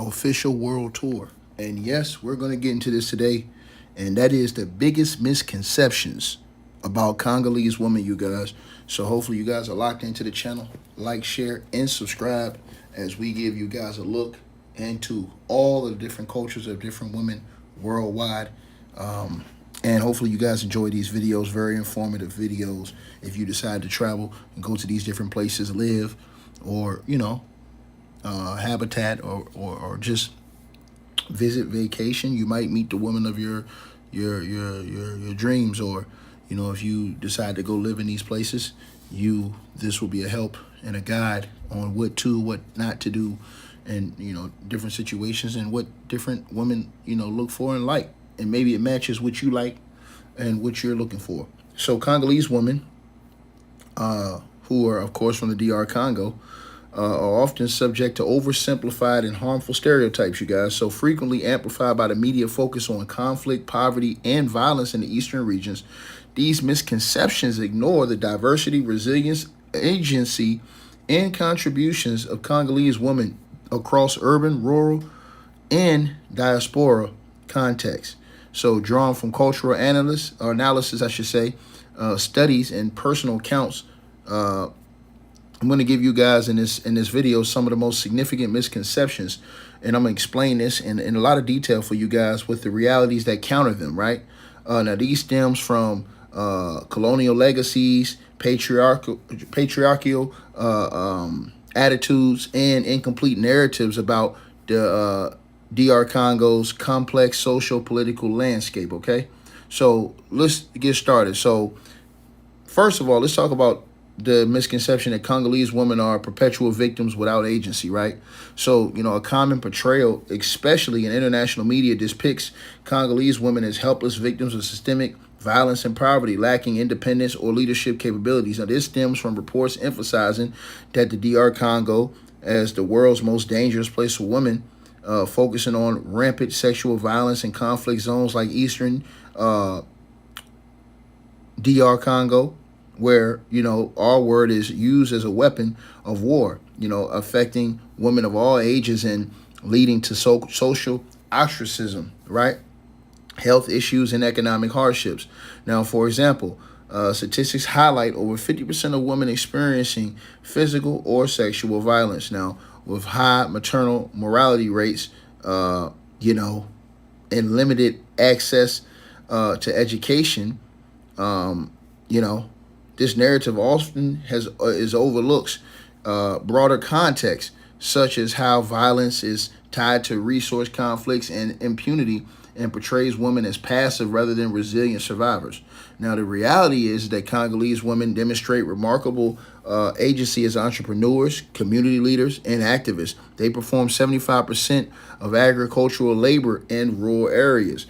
official world tour. And yes, we're going to get into this today. And that is the biggest misconceptions about Congolese women, you guys. So hopefully you guys are locked into the channel. Like, share, and subscribe as we give you guys a look into all the different cultures of different women worldwide. And hopefully you guys enjoy these videos, very informative videos. If you decide to travel and go to these different places, live, or, habitat, or just visit vacation, you might meet the woman of your dreams. Or, if you decide to go live in these places, this will be a help and a guide on what not to do, and different situations, and what different women look for and like, and maybe it matches what you like and what you're looking for. So Congolese women, who are of course from the DR Congo, are often subject to oversimplified and harmful stereotypes, you guys, so frequently amplified by the media focus on conflict, poverty, and violence in the eastern regions. These misconceptions ignore the diversity, resilience, agency, and contributions of Congolese women across urban, rural, and diaspora contexts. So drawn from cultural analysis, I should say, studies and personal accounts, I'm going to give you guys in this video some of the most significant misconceptions, and I'm going to explain this in a lot of detail for you guys with the realities that counter them, right? Now, these stems from colonial legacies, patriarchal attitudes, and incomplete narratives about the DR Congo's complex social political landscape, okay? So let's get started. So first of all, let's talk about the misconception that Congolese women are perpetual victims without agency, right? So, a common portrayal, especially in international media, depicts Congolese women as helpless victims of systemic violence and poverty, lacking independence or leadership capabilities. Now, this stems from reports emphasizing that the DR Congo, as the world's most dangerous place for women, focusing on rampant sexual violence in conflict zones like Eastern DR Congo, where, our word is used as a weapon of war, affecting women of all ages and leading to social ostracism, right? Health issues and economic hardships. Now, for example, statistics highlight over 50% of women experiencing physical or sexual violence. Now, with high maternal mortality rates, and limited access to education, this narrative often is overlooks broader context, such as how violence is tied to resource conflicts and impunity, and portrays women as passive rather than resilient survivors. Now, the reality is that Congolese women demonstrate remarkable agency as entrepreneurs, community leaders, and activists. They perform 75% of agricultural labor in rural areas,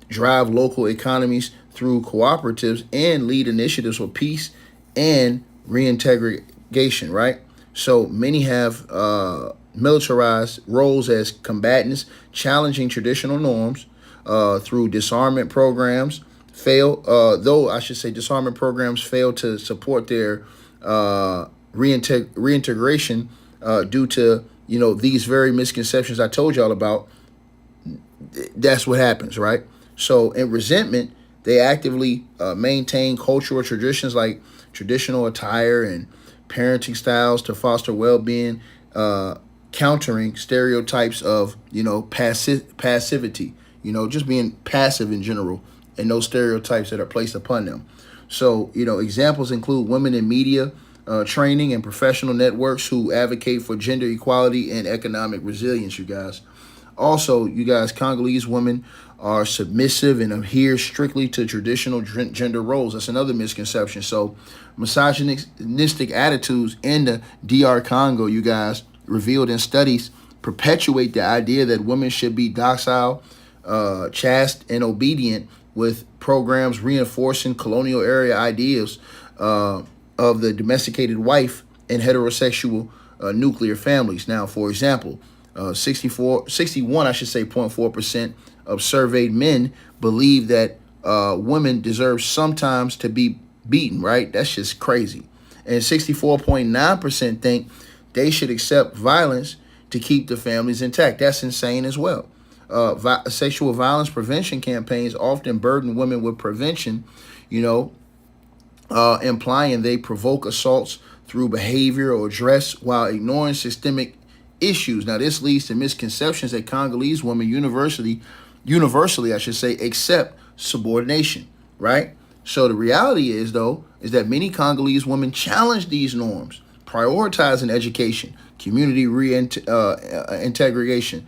drive local economies through cooperatives, and lead initiatives for peace and reintegration, right? So many have militarized roles as combatants, challenging traditional norms through disarmament programs. Disarmament programs fail to support their reintegration due to these very misconceptions I told y'all about. That's what happens, right? So in resentment, they actively maintain cultural traditions like traditional attire and parenting styles to foster well-being, countering stereotypes of passivity, just being passive in general, and those stereotypes that are placed upon them. So examples include women in media training and professional networks who advocate for gender equality and economic resilience, you guys. Also, you guys, Congolese women are submissive and adhere strictly to traditional gender roles. That's another misconception. So misogynistic attitudes in the DR Congo, you guys, revealed in studies, perpetuate the idea that women should be docile, chaste, and obedient, with programs reinforcing colonial era ideas of the domesticated wife and heterosexual nuclear families. Now, for example, 61.4% of surveyed men believe that women deserve sometimes to be beaten, right? That's just crazy. And 64.9% think they should accept violence to keep the families intact. That's insane as well. Sexual violence prevention campaigns often burden women with prevention, you know, implying they provoke assaults through behavior or dress while ignoring systemic issues. Now, this leads to misconceptions that Congolese women universally, I should say, accept subordination, right? So the reality is, though, is that many Congolese women challenge these norms, prioritizing education, community reintegration,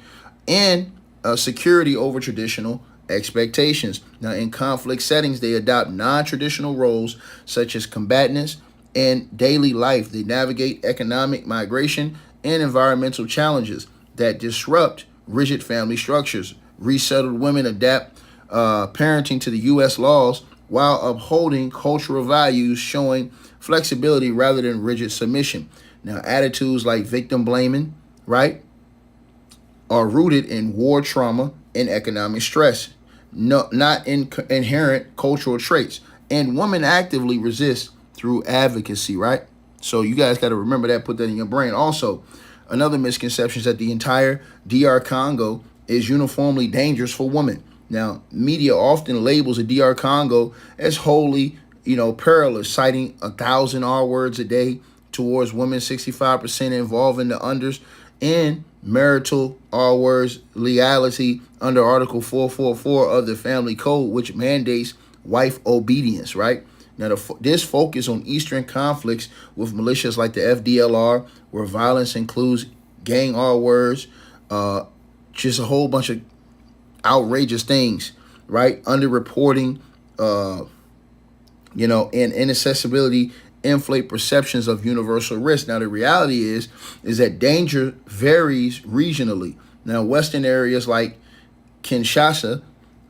and security over traditional expectations. Now, in conflict settings, they adopt non-traditional roles such as combativeness and daily life. They navigate economic migration and environmental challenges that disrupt rigid family structures. Resettled women adapt parenting to the U.S. laws while upholding cultural values, showing flexibility rather than rigid submission. Now, attitudes like victim blaming, right, are rooted in war trauma and economic stress, not in inherent cultural traits. And women actively resist through advocacy, right? So you guys got to remember that, put that in your brain. Also, another misconception is that the entire DR Congo is uniformly dangerous for women. Now, media often labels the DR Congo as wholly, perilous, citing 1,000 R words a day towards women, 65% involving the unders, and marital R words legality under Article 444 of the Family Code, which mandates wife obedience, right? Now, this focus on Eastern conflicts with militias like the FDLR, where violence includes gang R words, just a whole bunch of outrageous things, right? Underreporting, and inaccessibility inflate perceptions of universal risk. Now, the reality is that danger varies regionally. Now, Western areas like Kinshasa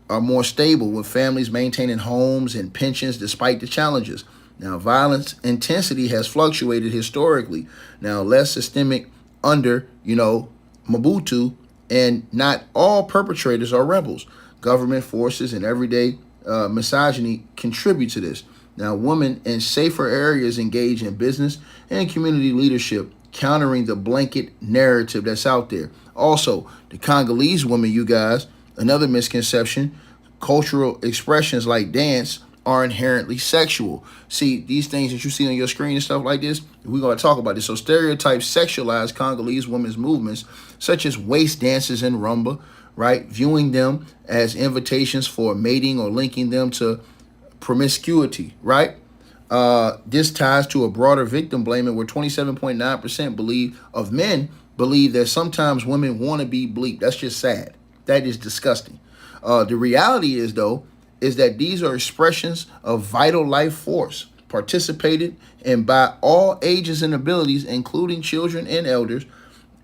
are more stable, with families maintaining homes and pensions despite the challenges. Now, violence intensity has fluctuated historically. Now, less systemic under, Mobutu, and not all perpetrators are rebels. Government forces and everyday misogyny contribute to this. Now, women in safer areas engage in business and community leadership, countering the blanket narrative that's out there. Also, the Congolese women, you guys, another misconception, cultural expressions like dance are inherently sexual. See, these things that you see on your screen and stuff like this, we're going to talk about this. So stereotypes sexualize Congolese women's movements, such as waist dances and rumba, right? Viewing them as invitations for mating or linking them to promiscuity, right? This ties to a broader victim blaming, where 27.9% of men believe that sometimes women want to be bleeped. That's just sad. That is disgusting. The reality is, though, is that these are expressions of vital life force, participated in by all ages and abilities, including children and elders,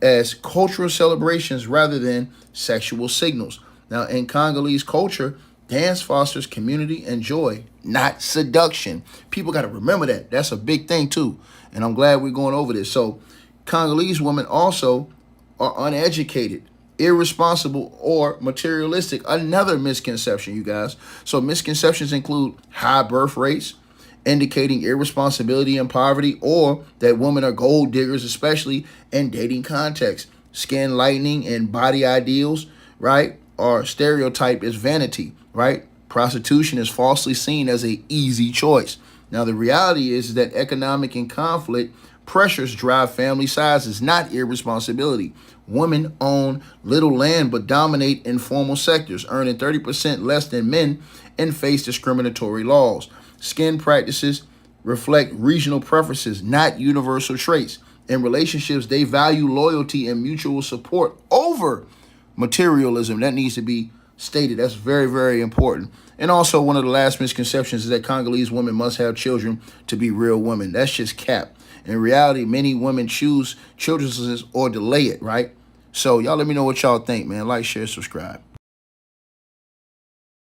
as cultural celebrations rather than sexual signals. Now, in Congolese culture, dance fosters community and joy, not seduction. People got to remember that. That's a big thing, too. And I'm glad we're going over this. So Congolese women also are uneducated, irresponsible, or materialistic. Another misconception, you guys. So misconceptions include high birth rates, indicating irresponsibility and poverty, or that women are gold diggers, especially in dating contexts. Skin lightening and body ideals, right, are stereotyped as vanity, right? Prostitution is falsely seen as an easy choice. Now, the reality is that economic and conflict pressures drive family sizes, not irresponsibility. Women own little land but dominate informal sectors, earning 30% less than men, and face discriminatory laws. Skin practices reflect regional preferences, not universal traits. In relationships, they value loyalty and mutual support over materialism. That needs to be stated. That's very, very important. And also, one of the last misconceptions is that Congolese women must have children to be real women. That's just cap. In reality, many women choose children's or delay it, right? So y'all let me know what y'all think, man. Like, share, subscribe.